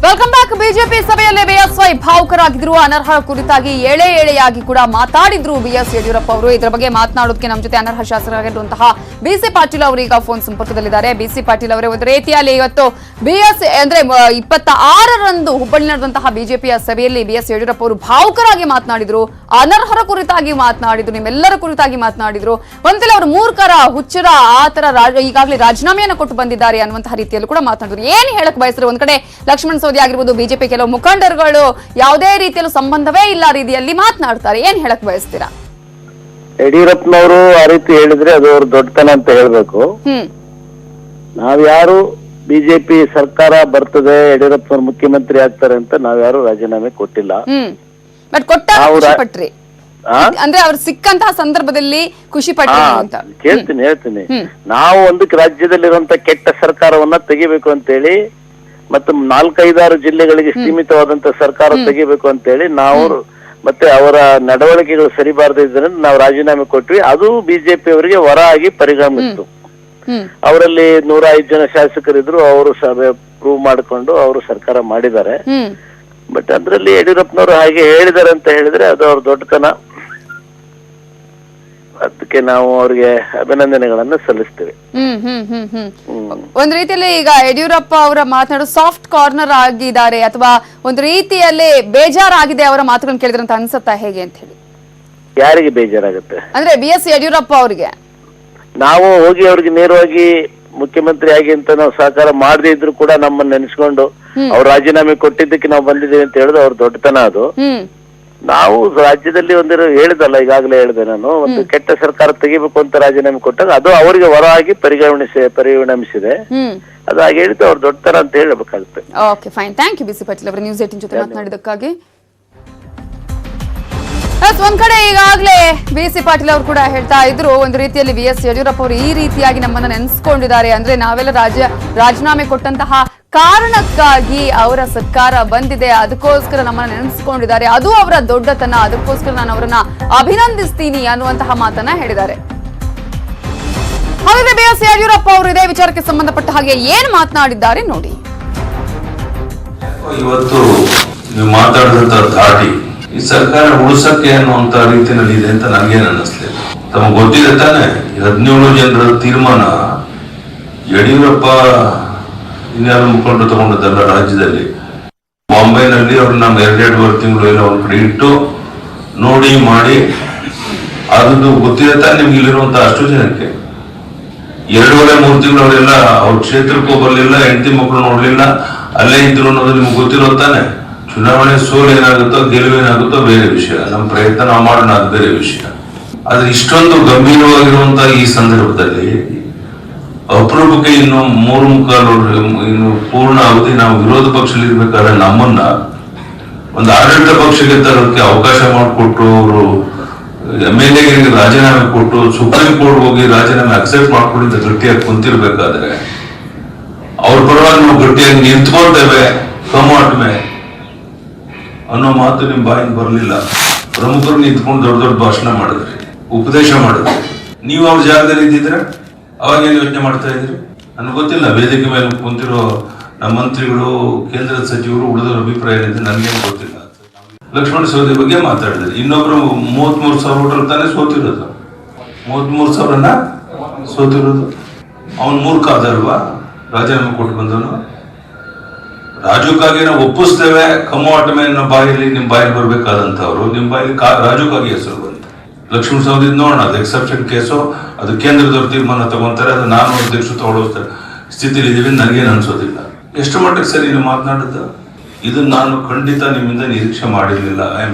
Welcome back. BJP ಸಭೆಯಲ್ಲಿ BSY ಭಾವುಕರಾಗಿದ್ರು. ಅನರ್ಹ ಕುರಿತಾಗಿ ಎಳೆಯಾಗಿ ಕೂಡ ಮಾತಾಡಿದ್ರು ಬಿಎಸ್ ಯಡಿಯೂರಪ್ಪ ಅವರು. ಇದರ ಬಗ್ಗೆ ಮಾತನಾಡೋದಕ್ಕೆ ನಮ್ಮ ಜೊತೆ ಅನರ್ಹ ಶಾಸಕರಾಗಿರುವಂತಹ ಬಿಸಿ ಪಾಟೀಲ್ ಅವರು ಈಗ ಫೋನ್ ಸಂಪರ್ಕದಲ್ಲಿದ್ದಾರೆ. ಬಿಸಿ ಪಾಟೀಲ್ ಅವರೇ, ಒಂದು ರೀತಿಯಲ್ಲಿ ಇವತ್ತು ಬಿಎಸ್ ಅಂದ್ರೆ 26ರಂದು ಹುಬ್ಬಳ್ಳಿ ನಡೆದಂತಹ ಬಿಜೆಪಿಯ ಸಭೆಯಲ್ಲಿ ಬಿಎಸ್ ಯಡಿಯೂರಪ್ಪ ಅವರು ಭಾವುಕರಾಗಿ ಮಾತನಾಡಿದ್ರು. ಅನರ್ಹರ ಕುರಿತಾಗಿ ಮಾತನಾಡಿದ್ರು, ನಿಮ್ಮೆಲ್ಲರ ಕುರಿತಾಗಿ ಮಾತನಾಡಿದ್ರು. ಒಂದ್ಸಲ ಅವರು ಮೂರ್ಖರ, ಹುಚ್ಚರ, ಆತರ ಈಗಾಗಲೇ ರಾಜೀನಾಮೆಯನ್ನು ಕೊಟ್ಟು ಬಂದಿದ್ದಾರೆ ಅನ್ನುವಂತಹ ರೀತಿಯಲ್ಲೂ ಕೂಡ ಮಾತನಾಡಿದ್ರು. ಏನ್ ಹೇಳಕ್ ಬಯಸಿದ್ರು? ಒಂದ್ ಕಡೆ ಲಕ್ಷ್ಮಣ ಸವದಿ ಆಗಿರ್ಬೋದು, ಬಿಜೆಪಿ ಕೆಲವು ಮುಖಂಡರುಗಳು ಯಾವುದೇ ರೀತಿಯಲ್ಲೂ ಸಂಬಂಧವೇ ಇಲ್ಲ ರೀತಿಯಲ್ಲಿ ಮಾತನಾಡ್ತಾರೆ. ಏನ್ ಹೇಳಕ್ ಬಯಸ್ತೀರಾ? ಯಡಿಯೂರಪ್ಪನವರು ಆ ರೀತಿ ಹೇಳಿದ್ರೆ ಅದು ಅವ್ರ ದೊಡ್ಡತನ ಅಂತ ಹೇಳ್ಬೇಕು. ನಾವ್ಯಾರು ಬಿಜೆಪಿ ಸರ್ಕಾರ ಬರ್ತದೆ, ಯಡಿಯೂರಪ್ಪನವರು ಮುಖ್ಯಮಂತ್ರಿ ಆಗ್ತಾರೆ ಅಂತ ನಾವ್ಯಾರು ರಾಜೀನಾಮೆ ಕೊಟ್ಟಿಲ್ಲ. ಬಟ್ ಕೊಟ್ಟ್ರಿ ಅಂದ್ರೆ ಅವ್ರು ಸಿಕ್ಕಂತಹ ಸಂದರ್ಭದಲ್ಲಿ ಖುಷಿ ಪಟ್ರಿ ಅಂತ ಹೇಳ್ತೀನಿ. ನಾವು ಒಂದಕ್ಕೆ ರಾಜ್ಯದಲ್ಲಿರುವಂತ ಕೆಟ್ಟ ಸರ್ಕಾರವನ್ನ ತೆಗಿಬೇಕು ಅಂತ ಹೇಳಿ, ಮತ್ತು 4-5 ಜಿಲ್ಲೆಗಳಿಗೆ ಸೀಮಿತವಾದಂತ ಸರ್ಕಾರ ತೆಗಿಬೇಕು ಅಂತ ಹೇಳಿ ನಾವು, ಮತ್ತೆ ಅವರ ನಡವಳಿಕೆಗಳು ಸರಿಬಾರದಿದ್ದರಿಂದ ನಾವು ರಾಜೀನಾಮೆ ಕೊಟ್ವಿ. ಅದು ಬಿಜೆಪಿ ಅವರಿಗೆ ವರ ಆಗಿ ಪರಿಗಣಿಸಿತು. ಅವರಲ್ಲಿ 105 ಜನ ಶಾಸಕರಿದ್ರು, ಅವರು ಸಭೆ ಪ್ರೂವ್ ಮಾಡಿಕೊಂಡು ಅವರು ಸರ್ಕಾರ ಮಾಡಿದ್ದಾರೆ. ಬಟ್ ಅದ್ರಲ್ಲಿ ಯಡಿಯೂರಪ್ಪನವರು ಹಾಗೆ ಹೇಳಿದ್ದಾರೆ ಅಂತ ಹೇಳಿದ್ರೆ ಅದು ಅವ್ರ ದೊಡ್ಡತನ. ಅದಕ್ಕೆ ನಾವು ಅವ್ರಿಗೆ ಅಭಿನಂದನೆಗಳನ್ನ ಸಲ್ಲಿಸ್ತೇವೆ. ಒಂದ್ ರೀತಿಯಲ್ಲಿ ಈಗ ಯಡಿಯೂರಪ್ಪ ಅವರ ಮಾತನಾಡೋ ಸಾಫ್ಟ್ ಕಾರ್ನರ್ ಆಗಿದ್ದಾರೆ, ಅಥವಾ ಒಂದು ರೀತಿಯಲ್ಲಿ ಬೇಜಾರಾಗಿದೆ ಅವರ ಮಾತುಗಳನ್ನು ಕೇಳಿದ್ರೆ ಅಂತ ಅನ್ಸುತ್ತಾ, ಹೇಗೆ ಅಂತ ಹೇಳಿ? ಯಾರಿಗೆ ಬೇಜಾರಾಗುತ್ತೆ ಅಂದ್ರೆ ಬಿಎಸ್ ಯಡಿಯೂರಪ್ಪ ಅವ್ರಿಗೆ ನಾವು ಹೋಗಿ ಅವ್ರಿಗೆ ನೇರವಾಗಿ ಮುಖ್ಯಮಂತ್ರಿ ಆಗಿ ಅಂತ ನಾವು ಸಹಕಾರ ಮಾಡದೇ ಇದ್ರು ಕೂಡ ನಮ್ಮನ್ನ ನೆನೆಸ್ಕೊಂಡು ಅವ್ರು ರಾಜೀನಾಮೆ ಕೊಟ್ಟಿದ್ದಕ್ಕೆ ನಾವು ಬಂದಿದ್ದೀವಿ ಅಂತ ಹೇಳಿದ್ರೆ ಅವ್ರ ದೊಡ್ಡತನ ಅದು. ನಾವು ರಾಜ್ಯದಲ್ಲಿ ಹೇಳಿದಲ್ಲ, ಈಗಾಗಲೇ ಹೇಳಿದೆ ನಾನು, ಒಂದು ಕೆಟ್ಟ ಸರ್ಕಾರ ತೆಗಿಬೇಕು ಅಂತ ರಾಜೀನಾಮೆ ಕೊಟ್ಟಾಗ ಅದು ಅವರಿಗೆ ವರ ಆಗಿ ಪರಿಗಣಿಸಿದೆ. ಅದು ಹಾಗೆ ಹೇಳಿದ್ದು ಅವ್ರ ದೊಡ್ಡತನ ಅಂತ ಹೇಳಬೇಕಾಗುತ್ತೆ. Okay, fine. Thank you BC Patil ಅವರು ನ್ಯೂಸ್ 18 ಜೊತೆ ಮಾತನಾಡಿದಕ್ಕಾಗಿ. ಒಂದ್ ಕಡೆ ಈಗಾಗಲೇ ಬಿಸಿ ಪಾಟೀಲ್ ಅವರು ಕೂಡ ಹೇಳ್ತಾ ಇದ್ರು, ಒಂದು ರೀತಿಯಲ್ಲಿ ಬಿಎಸ್ ಯಡಿಯೂರಪ್ಪ ಅವರು ಈ ರೀತಿಯಾಗಿ ನಮ್ಮನ್ನ ನೆನೆಸ್ಕೊಂಡಿದ್ದಾರೆ, ಅಂದ್ರೆ ನಾವೆಲ್ಲ ರಾಜೀನಾಮೆ ಕೊಟ್ಟಂತಹ ಕಾರಣಕ್ಕಾಗಿ ಅವರ ಸರ್ಕಾರ ಬಂದಿದೆ, ಅದಕ್ಕೋಸ್ಕರ ನಮ್ಮನ್ನ ನೆನೆಸ್ಕೊಂಡಿದ್ದಾರೆ, ಅದು ಅವರ ದೊಡ್ಡತನ, ಅದಕ್ಕೋಸ್ಕರ ನಾನು ಅವರನ್ನ ಅಭಿನಂದಿಸ್ತೀನಿ ಅನ್ನುವಂತಹ ಮಾತನ್ನ ಹೇಳಿದ್ದಾರೆ. ಹಾಗಾದ್ರೆ ಬಿಎಸ್ ಯಡಿಯೂರಪ್ಪ ಅವರು ಇದೇ ವಿಚಾರಕ್ಕೆ ಸಂಬಂಧಪಟ್ಟ ಹಾಗೆ ಏನ್ ಮಾತನಾಡಿದ್ದಾರೆ ನೋಡಿ. ಇವತ್ತು ನೀವು ಮಾತಾಡಿದಂತ ಧಾಟಿ ಈ ಸರ್ಕಾರ ಉಳಿಸಕ್ಕೆ ಅನ್ನುವಂತ ರೀತಿಯಲ್ಲಿ ಇದೆ ಅಂತ ನನಗೇನು ಅನ್ನಿಸ್ಲಿಲ್ಲ. ತಮಗೆ ಗೊತ್ತಿದೆ ತಾನೆ, 17 ಜನರ ತೀರ್ಮಾನ ಯಡಿಯೂರಪ್ಪ ಇನ್ಯಾರು ಮುಖಂಡರು ತಗೊಂಡದಲ್ಲ ರಾಜ್ಯದಲ್ಲಿ. ಬಾಂಬೆನಲ್ಲಿ ಅವ್ರು ನಮ್ಮ 2.5 ತಿಂಗಳು ಎಲ್ಲ ಒಂದ್ ಕಡೆ ಇಟ್ಟು ನೋಡಿ ಮಾಡಿ ಅದು ಗೊತ್ತಿದೆ ತಾನೆ ನಿಮ್ಗೆ ಇಲ್ಲಿರುವಂತ ಅಷ್ಟು ಜನಕ್ಕೆ. 2.5-3 ತಿಂಗಳು ಅವರೆಲ್ಲ ಅವ್ರ ಕ್ಷೇತ್ರಕ್ಕೂ ಬರ್ಲಿಲ್ಲ, ಹೆಂಡತಿ ಮಕ್ಕಳು ನೋಡ್ಲಿಲ್ಲ, ಅಲ್ಲೇ ಇದ್ರು ಅನ್ನೋದು ನಿಮ್ಗೆ ಗೊತ್ತಿರೋ ತಾನೆ. ಚುನಾವಣೆ ಸೋಲು ಏನಾಗುತ್ತೋ ಗೆಲುವೇನಾಗುತ್ತೋ ಬೇರೆ ವಿಷಯ, ನಮ್ಮ ಪ್ರಯತ್ನ ನಾವು ಮಾಡೋಣ ಅದು ಬೇರೆ ವಿಷಯ. ಆದ್ರೆ ಇಷ್ಟೊಂದು ಗಂಭೀರವಾಗಿರುವಂತಹ ಈ ಸಂದರ್ಭದಲ್ಲಿ ಅಪರೂಪಕ್ಕೆ ಇನ್ನು 3 ಇನ್ನು ಪೂರ್ಣ ಅವಧಿ ನಾವು ವಿರೋಧ ಪಕ್ಷದಲ್ಲಿ ಇರ್ಬೇಕಾದ್ರೆ ನಮ್ಮನ್ನ ಒಂದು ಆಡಳಿತ ಪಕ್ಷಕ್ಕೆ ತರೋದಕ್ಕೆ ಅವಕಾಶ ಮಾಡಿಕೊಟ್ಟು, ಅವರು MLA ರಾಜೀನಾಮೆ ಕೊಟ್ಟು ಸುಪ್ರೀಂ ಕೋರ್ಟ್ ಹೋಗಿ ರಾಜೀನಾಮೆ ಅಕ್ಸೆಪ್ಟ್ ಮಾಡ್ಕೊಂಡಿದ್ದ ಗಟ್ಟಿಯಾಗಿ ಕುಂತಿರ್ಬೇಕಾದ್ರೆ ಅವ್ರ ಪರವಾಗಿ ನಾವು ಗಟ್ಟಿಯಾಗಿ ನಿಂತ್ಕೊಳ್ತೇವೆ ಕಮಾಟ್ಮೆ ಅನ್ನೋ ಮಾತು ನಿಮ್ ಬಾಯಿಂದ ಬರಲಿಲ್ಲ. ಪ್ರಮುಖರು ನಿಂತ್ಕೊಂಡು ದೊಡ್ಡ ದೊಡ್ಡ ಭಾಷಣ ಮಾಡಿದ್ರಿ, ಉಪದೇಶ ಮಾಡಿದ್ರಿ. ನೀವು ಅವ್ರ ಜಾಗದಲ್ಲಿ ಇದ್ದಿದ್ರೆ ಅವಾಗ ಏನು ಯೋಚನೆ ಮಾಡ್ತಾ ಇದ್ರಿ ನನಗೆ ಗೊತ್ತಿಲ್ಲ. ವೇದಿಕೆ ಮೇಲೆ ಕುಂತಿರೋ ನಮ್ಮ ಮಂತ್ರಿಗಳು, ಕೇಂದ್ರದ ಸಚಿವರು, ಉಳಿದವರ ಅಭಿಪ್ರಾಯ ಏನಿದೆ ನನಗೇನು ಗೊತ್ತಿಲ್ಲ. ಲಕ್ಷ್ಮಣ ಸವದಿ ಬಗ್ಗೆ ಮಾತಾಡಿದ್ರಿ. ಇನ್ನೊಬ್ರು 33,000 ವೋಟರ್ ತಾನೇ ಸೋತಿರೋದು, 33,000ನ ಸೋತಿರೋದು. ಅವನ್ ಮೂರ್ಖ ಅದಲ್ವಾ ರಾಜೀನಾಮೆ ಕೊಟ್ಟು ಬಂದವನು? ರಾಜುಕಾಗಿ ನಾವು ಒಪ್ಪಿಸ್ತೇವೆ ಕಮ್ಮೋಟಮೆ ಅನ್ನೋ ಬಾಯಲ್ಲಿ ನಿಮ್ ಬಾಯಲ್ಲಿ ಬರ್ಬೇಕಾದಂತವ್ರು ನಿಮ್ ಬಾಯಲ್ಲಿ ರಾಜುಕಾಗಿ ಹೆಸರು ಬಂತು. ಲಕ್ಷ್ಮಣ ಸವದಿ ನೋಡೋಣ, ಅದು ಎಕ್ಸೆಪ್ಷನ್ ಕೇಸು, ಅದು ಕೇಂದ್ರದವ್ರು ತೀರ್ಮಾನ ತಗೊಂತಾರೆ, ಅದು ನಾನು ಅಧ್ಯಕ್ಷರು ತಗೊಳ್ಳೋ ಸ್ಥಿತಿಲಿ ಇದೀವಿ, ನನಗೇನು ಅನ್ಸೋದಿಲ್ಲ. ಎಷ್ಟು ಮಟ್ಟಕ್ಕೆ ಸರಿ ನೀವು ಮಾತನಾಡಿದ್ದು ಇದನ್ನ ನಾನು ಖಂಡಿತ ನಿಮ್ಮಿಂದ ನಿರೀಕ್ಷೆ ಮಾಡಿರ್ಲಿಲ್ಲ.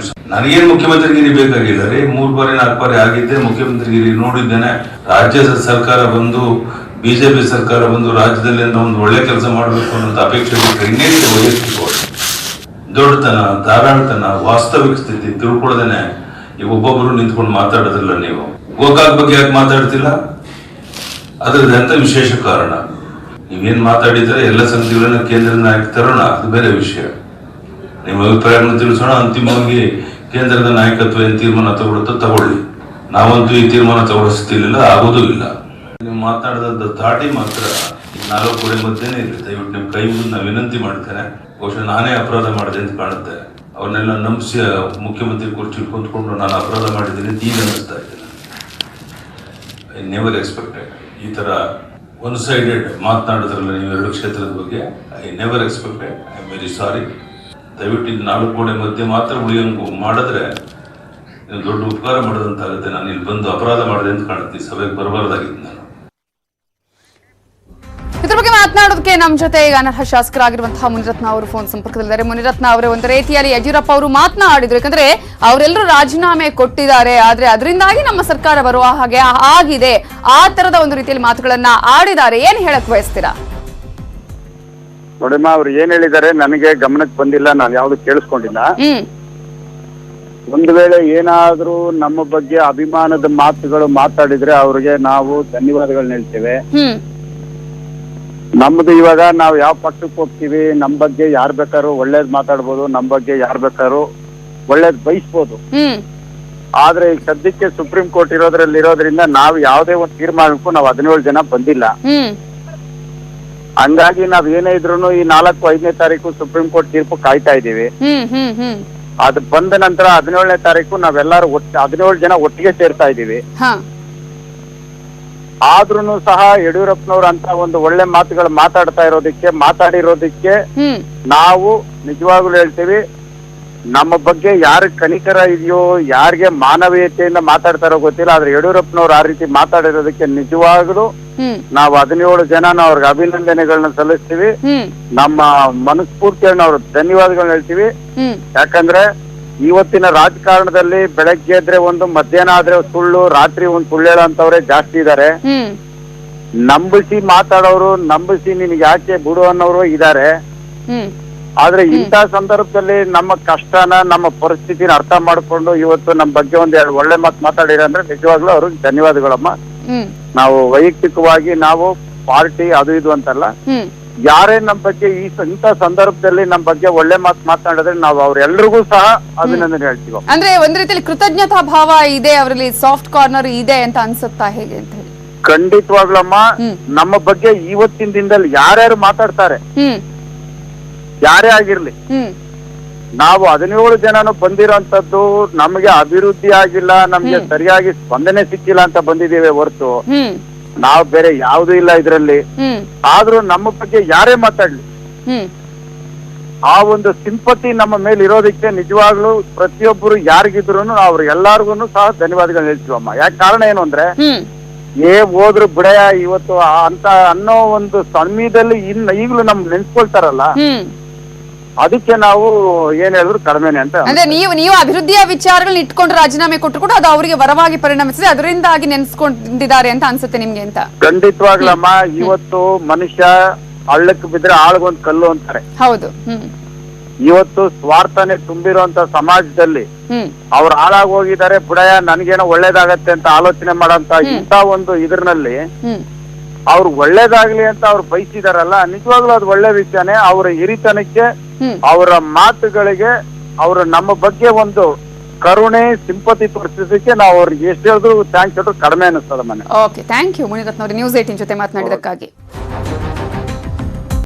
ನನಗೇನು ಮುಖ್ಯಮಂತ್ರಿಗಿರಿ ಬೇಕಾಗಿಲ್ಲ ರೀ, 3 ಬಾರಿ 4 ಬಾರಿ ಆಗಿದ್ದೆ ಮುಖ್ಯಮಂತ್ರಿಗಿರಿ ನೋಡಿದ್ದೇನೆ. ರಾಜ್ಯದ ಸರ್ಕಾರ ಬಂದು ಬಿಜೆಪಿ ಸರ್ಕಾರ ಬಂದು ರಾಜ್ಯದಲ್ಲಿ ಒಂದು ಒಳ್ಳೆ ಕೆಲಸ ಮಾಡಬೇಕು ಅನ್ನೋ ಅಪೇಕ್ಷೆ ಇನ್ನೇನು ವೈಯಕ್ತಿಕ ದೊಡ್ಡತನ, ಧಾರಾಳತನ, ವಾಸ್ತವಿಕ ಸ್ಥಿತಿ ತಿಳ್ಕೊಳ್ದೇನೆ ಈಗ ಒಬ್ಬೊಬ್ಬರು ನಿಂತ್ಕೊಂಡು ಮಾತಾಡೋದಿಲ್ಲ. ನೀವು ಗೋಕಾಕ್ ಬಗ್ಗೆ ಯಾಕೆ ಮಾತಾಡ್ತಿಲ್ಲ? ಅದ್ರದ್ದು ಎಂತ ವಿಶೇಷ ಕಾರಣ? ನೀವೇನ್ ಮಾತಾಡಿದ್ರೆ ಎಲ್ಲ ಸಂಗತಿಗಳನ್ನ ಕೇಂದ್ರದ ನಾಯಕ ತರೋಣ, ಅದು ಬೇರೆ ವಿಷಯ. ನಿಮ್ಮ ಅಭಿಪ್ರಾಯಗಳನ್ನು ತಿಳಿಸೋಣ. ಅಂತಿಮವಾಗಿ ಕೇಂದ್ರದ ನಾಯಕತ್ವ ಏನ್ ತೀರ್ಮಾನ ತಗೊಳುತ್ತೋ ತಗೊಳ್ಳಿ. ನಾವಂತೂ ಈ ತೀರ್ಮಾನ ತಗೊಳ್ಳೋ ಸ್ಥಿತಿಲಿಲ್ಲ, ಆಗೋದೂ ಇಲ್ಲ. ನೀವು ಮಾತನಾಡಿದ ಧಾಟಿ ಮಾತ್ರ 4 ಗೋಡೆ ಮಧ್ಯೆನೇ ಇದೆ. ದಯವಿಟ್ಟು ನಿಮ್ ಕೈ ಮುಂದೆ ನಾವು ವಿನಂತಿ ಮಾಡ್ತೇನೆ. ಬಹುಶಃ ನಾನೇ ಅಪರಾಧ ಮಾಡಿದೆ ಅಂತ ಕಾಣುತ್ತೆ. ಅವ್ರನ್ನೆಲ್ಲ ನಂಬಿಸಿ ಮುಖ್ಯಮಂತ್ರಿ ಕುರ್ಚಿಲಿ ಕುಂತ್ಕೊಂಡು ನಾನು ಅಪರಾಧ ಮಾಡಿದ್ದೀನಿ ಅಂತ ಈಗ ಅನ್ನಿಸ್ತಾ ಇದೆ. ಐ ನೆವರ್ ಎಕ್ಸ್ಪೆಕ್ಟೆಡ್ ಈ ತರ ಒನ್ ಸೈಡೆಡ್ ಮಾತನಾಡಿದ್ರಲ್ಲ ನೀವು 2 ಕ್ಷೇತ್ರದ ಬಗ್ಗೆ. I never expected. I am very sorry. ದಯವಿಟ್ಟು ಇದು 4 ಗೋಡೆ ಮಧ್ಯೆ ಮಾತ್ರ ಉಳಿಯಂಗು ಮಾಡಿದ್ರೆ ದೊಡ್ಡ ಉಪಕಾರ ಮಾಡೋದಂತಾಗುತ್ತೆ. ನಾನು ಇಲ್ಲಿ ಬಂದು ಅಪರಾಧ ಮಾಡಿದೆ ಅಂತ ಕಾಣುತ್ತೆ. ಸಭೆಗೆ ಬರಬಾರ್ದಾಗಿತ್ತು ನಾನು. ಇದ್ರ ಬಗ್ಗೆ ಮಾತನಾಡೋದಕ್ಕೆ ನಮ್ಮ ಜೊತೆ ಈಗ ಅನರ್ಹ ಶಾಸಕರಾಗಿರುವಂತಹ ಮುನಿರತ್ನ ಅವರು ಫೋನ್ ಸಂಪರ್ಕದಲ್ಲಿದ್ದಾರೆ. ಮುನಿರತ್ನ ಅವರೇ, ಒಂದು ರೀತಿಯಲ್ಲಿ ಯಡಿಯೂರಪ್ಪ ಅವರು ಮಾತನಾಡಿದ್ರು, ಯಾಕಂದ್ರೆ ಅವರೆಲ್ಲರೂ ರಾಜೀನಾಮೆ ಕೊಟ್ಟಿದ್ದಾರೆ, ಆದ್ರೆ ಅದರಿಂದಾಗಿ ನಮ್ಮ ಸರ್ಕಾರ ಬರುವ ಹಾಗೆ ಆಗಿದೆ, ಆ ತರದ ಒಂದು ರೀತಿಯಲ್ಲಿ ಮಾತುಗಳನ್ನ ಆಡಿದ್ದಾರೆ. ಏನ್ ಹೇಳಕ್ ಬಯಸ್ತೀರಾ? ನೋಡಮ್ಮ, ಅವ್ರು ಏನ್ ಹೇಳಿದ್ದಾರೆ ನನಗೆ ಗಮನಕ್ಕೆ ಬಂದಿಲ್ಲ, ನಾನು ಯಾವ್ದು ಕೇಳಿಸ್ಕೊಂಡಿಲ್ಲ. ಒಂದು ವೇಳೆ ಏನಾದ್ರೂ ನಮ್ಮ ಬಗ್ಗೆ ಅಭಿಮಾನದ ಮಾತುಗಳು ಮಾತಾಡಿದ್ರೆ ಅವ್ರಿಗೆ ನಾವು ಧನ್ಯವಾದಗಳನ್ನ ಹೇಳ್ತೇವೆ. ನಮ್ದು ಇವಾಗ ನಾವು ಯಾವ ಪಕ್ಷಕ್ಕೆ ಹೋಗ್ತೀವಿ, ನಮ್ ಬಗ್ಗೆ ಯಾರ್ ಬೇಕಾದ್ರು ಒಳ್ಳೇದ್ ಮಾತಾಡ್ಬೋದು, ನಮ್ ಬಗ್ಗೆ ಯಾರ್ ಬೇಕಾದ್ರು ಒಳ್ಳೇದ್ ಬಯಸ್ಬೋದು. ಆದ್ರೆ ಈಗ ಸದ್ಯಕ್ಕೆ ಸುಪ್ರೀಂ ಕೋರ್ಟ್ ಇರೋದ್ರಿಂದ ನಾವು ಯಾವ್ದೇ ಒಂದು ತೀರ್ಮಾನಕ್ಕೂ ನಾವು 17 ಜನ ಬಂದಿಲ್ಲ. ಹಂಗಾಗಿ ನಾವ್ ಏನೇ ಇದ್ರು ಈ 4-5ನೇ ತಾರೀಕು ಸುಪ್ರೀಂ ಕೋರ್ಟ್ ತೀರ್ಪು ಕಾಯ್ತಾ ಇದೀವಿ. ಅದು ಬಂದ ನಂತರ 17ನೇ ತಾರೀಕು ನಾವೆಲ್ಲರೂ 17 ಜನ ಒಟ್ಟಿಗೆ ಸೇರ್ತಾ ಇದೀವಿ. ಆದ್ರೂನು ಸಹ ಯಡಿಯೂರಪ್ಪನವ್ರು ಅಂತ ಒಂದು ಒಳ್ಳೆ ಮಾತುಗಳು ಮಾತಾಡಿರೋದಕ್ಕೆ ನಾವು ನಿಜವಾಗ್ಲೂ ಹೇಳ್ತೀವಿ, ನಮ್ಮ ಬಗ್ಗೆ ಯಾರ ಕನಿಕರ ಇದೆಯೋ, ಯಾರಿಗೆ ಮಾನವೀಯತೆಯಿಂದ ಮಾತಾಡ್ತಾರೋ ಗೊತ್ತಿಲ್ಲ, ಆದ್ರೆ ಯಡಿಯೂರಪ್ಪನವ್ರು ಆ ರೀತಿ ಮಾತಾಡಿರೋದಕ್ಕೆ ನಿಜವಾಗ್ಲೂ ನಾವು 17 ಜನ ಅವ್ರಿಗೆ ಅಭಿನಂದನೆಗಳನ್ನ ಸಲ್ಲಿಸ್ತೀವಿ. ನಮ್ಮ ಮನಸ್ಫೂರ್ತಿಯನ್ನು ಅವ್ರ ಧನ್ಯವಾದಗಳನ್ನ ಹೇಳ್ತೀವಿ. ಯಾಕಂದ್ರೆ ಇವತ್ತಿನ ರಾಜಕಾರಣದಲ್ಲಿ ಬೆಳಗ್ಗೆ ಎದ್ರೆ ಒಂದು, ಮಧ್ಯಾಹ್ನ ಆದ್ರೆ ಸುಳ್ಳು, ರಾತ್ರಿ ಒಂದು ಸುಳ್ಳು ಹೇಳೋಂತವ್ರೆ ಜಾಸ್ತಿ ಇದಾರೆ. ನಂಬಿಸಿ ಮಾತಾಡೋರು, ನಂಬಿಸಿ ನಿನ್ಗೆ ಯಾಕೆ ಬಿಡು ಅನ್ನೋರು ಇದಾರೆ. ಆದ್ರೆ ಇಂಥ ಸಂದರ್ಭದಲ್ಲಿ ನಮ್ಮ ಕಷ್ಟನ, ನಮ್ಮ ಪರಿಸ್ಥಿತಿನ ಅರ್ಥ ಮಾಡ್ಕೊಂಡು ಇವತ್ತು ನಮ್ಮ ಬಗ್ಗೆ ಒಂದ್ 2 ಒಳ್ಳೆ ಮಾತು ಮಾತಾಡಿರ ಅಂದ್ರೆ ನಿಜವಾಗ್ಲೂ ಅವ್ರಿಗೆ ಧನ್ಯವಾದಗಳಮ್ಮ. ನಾವು ವೈಯಕ್ತಿಕವಾಗಿ ನಾವು ಪಾರ್ಟಿ ಅದು ಇದು ಅಂತಲ್ಲ, ಯಾರೇ ನಮ್ಮ ಬಗ್ಗೆ ಇಂಥ ಸಂದರ್ಭದಲ್ಲಿ ನಮ್ಮ ಬಗ್ಗೆ ಒಳ್ಳೆ ಮಾತು ಮಾತನಾಡಿದ್ರೆ ನಾವು ಅವ್ರೆಲ್ರಿಗೂ ಸಹ ಅಭಿನಂದನೆ ಹೇಳ್ತೀವಿ. ಅಂದ್ರೆ ಒಂದ್ ರೀತಿಯಲ್ಲಿ ಕೃತಜ್ಞತಾ ಭಾವ ಇದೆ ಅವರಲ್ಲಿ, ಸಾಫ್ಟ್ ಕಾರ್ನರ್ ಇದೆ ಅಂತ ಅನ್ಸುತ್ತಾ ಹೇಗೆ ಅಂತ ಹೇಳಿ? ಖಂಡಿತವಾಗ್ಲಮ್ಮ, ನಮ್ಮ ಬಗ್ಗೆ ಇವತ್ತಿನ ದಿನದಲ್ಲಿ ಯಾರ್ಯಾರು ಮಾತಾಡ್ತಾರೆ, ಯಾರೇ ಆಗಿರ್ಲಿ, ನಾವು 17 ಜನನು ಬಂದಿರೋಂಥದ್ದು ನಮ್ಗೆ ಅಭಿವೃದ್ಧಿ ಆಗಿಲ್ಲ, ನಮ್ಗೆ ಸರಿಯಾಗಿ ಸ್ಪಂದನೆ ಸಿಕ್ಕಿಲ್ಲ ಅಂತ ಬಂದಿದ್ದೇವೆ ಹೊರತು ನಾವು ಬೇರೆ ಯಾವ್ದು ಇಲ್ಲ ಇದ್ರಲ್ಲಿ. ಆದ್ರೂ ನಮ್ಮ ಬಗ್ಗೆ ಯಾರೇ ಮಾತಾಡ್ಲಿ, ಆ ಒಂದು ಸಿಂಪತಿ ನಮ್ಮ ಮೇಲೆ ಇರೋದಕ್ಕೆ ನಿಜವಾಗ್ಲೂ ಪ್ರತಿಯೊಬ್ಬರು ಯಾರಿಗಿದ್ರು ಅವ್ರು ಎಲ್ಲಾರ್ಗು ಸಹ ಧನ್ಯವಾದಗಳನ್ನ ಹೇಳ್ತೀವಮ್ಮ. ಯಾಕೆ ಕಾರಣ ಏನು ಅಂದ್ರೆ, ಹೋದ್ರು ಬಿಡಯ ಇವತ್ತು ಅಂತ ಅನ್ನೋ ಒಂದು ಸಮಯದಲ್ಲಿ ಈಗಲೂ ನಮ್ ನೆನ್ಸ್ಕೊಳ್ತಾರಲ್ಲ, ಅದಕ್ಕೆ ನಾವು ಏನ್ ಹೇಳಿದ್ರು ಕಡಿಮೆನೆ ಅಂತ. ಅಂದ್ರೆ ನೀವು ಅಭಿವೃದ್ಧಿಯ ವಿಚಾರಗಳನ್ನ ಇಟ್ಕೊಂಡು ರಾಜೀನಾಮೆ ಕೊಟ್ಟರು ಕೂಡ ಅದು ಅವರಿಗೆ ವರವಾಗಿ ಪರಿಣಮಿಸಿದೆ, ಅದರಿಂದಾಗಿ ನೆನ್ಸ್ಕೊಂಡಿದ್ದಾರೆ ಅಂತ ಅನ್ಸುತ್ತೆ ನಿಮ್ಗೆ ಅಂತ? ಖಂಡಿತವಾಗ್ಲಮ್ಮ, ಇವತ್ತು ಮನುಷ್ಯ ಹಳ್ಳಕ್ಕೆ ಬಿದ್ರೆ ಆಳ್ಗೊಂದ್ ಕಲ್ಲು ಅಂತಾರೆ. ಹೌದು. ಇವತ್ತು ಸ್ವಾರ್ಥನೆ ತುಂಬಿರುವಂತ ಸಮಾಜದಲ್ಲಿ ಅವ್ರು ಹಾಳಾಗಿ ಹೋಗಿದ್ದಾರೆ, ಬುಡಯ ನನ್ಗೇನೋ ಒಳ್ಳೇದಾಗತ್ತೆ ಅಂತ ಆಲೋಚನೆ ಮಾಡಂತ ಇಂತ ಒಂದು ಇದ್ರಲ್ಲಿ ಅವ್ರು ಒಳ್ಳೇದಾಗ್ಲಿ ಅಂತ ಅವ್ರು ಬಯಸಿದಾರಲ್ಲ, ನಿಜವಾಗ್ಲೂ ಅದು ಒಳ್ಳೆ ವಿಷಯನೇ. ಅವರ ಹಿರಿತನಕ್ಕೆ, ಅವರ ಮಾತುಗಳಿಗೆ, ಅವರು ನಮ್ಮ ಬಗ್ಗೆ ಒಂದು ಕರುಣೆ, ಸಿಂಪತಿ ತೋರಿಸಿದಕ್ಕೆ ನಾವು ಅವ್ರಿಗೆ ಎಷ್ಟು ಹೇಳಿದ್ರು ಥ್ಯಾಂಕ್ಸ್ ಹೇಳಿದ್ರು ಕಡಿಮೆ ಅನಿಸ್ತದ ಮನೆ. ಓಕೆ, ಥ್ಯಾಂಕ್ ಯು ಮುನಿರತ್ನ ಅವರೇ, ನ್ಯೂಸ್ 18 ಜೊತೆ ಮಾತನಾಡಿದಕ್ಕಾಗಿ.